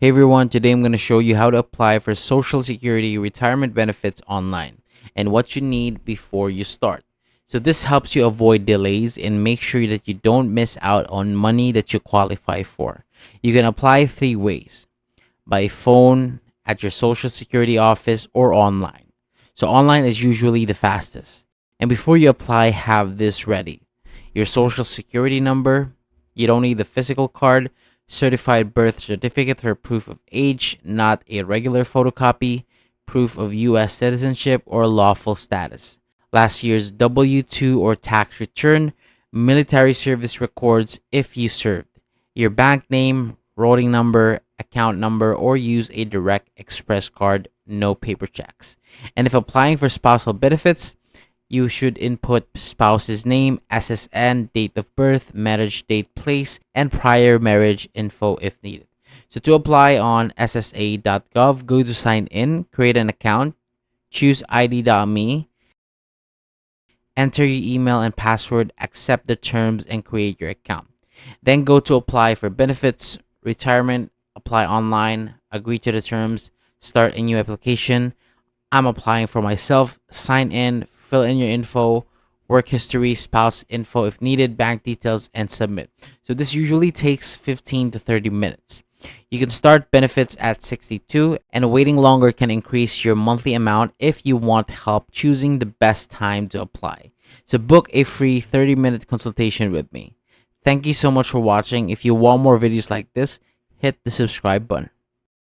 Hey everyone, today I'm going to show you how to apply for Social Security retirement benefits online and what you need before you start. So this helps you avoid delays and make sure that you don't miss out on money that you qualify for. You can apply three ways: by phone, at your Social Security office, or online. So online is usually the fastest. And before you apply, have this ready: your Social Security number. You don't need the physical card, certified birth certificate for proof of age, not a regular photocopy, proof of US citizenship or lawful status, last year's W-2 or tax return, military service records if you served, your bank name, routing number, account number, or use a direct express card, no paper checks. And if applying for spousal benefits, you should input spouse's name, SSN, date of birth, marriage date, place, and prior marriage info if needed. So to apply on ssa.gov, go to sign in, create an account, choose id.me, enter your email and password, accept the terms, and create your account. Then go to apply for benefits, retirement, apply online, agree to the terms, start a new application. I'm applying for myself. Sign in, fill in your info, work history, spouse info if needed, bank details, and submit. So this usually takes 15 to 30 minutes. You can start benefits at 62, and waiting longer can increase your monthly amount if you want help choosing the best time to apply. So book a free 30-minute consultation with me. Thank you so much for watching. If you want more videos like this, hit the subscribe button.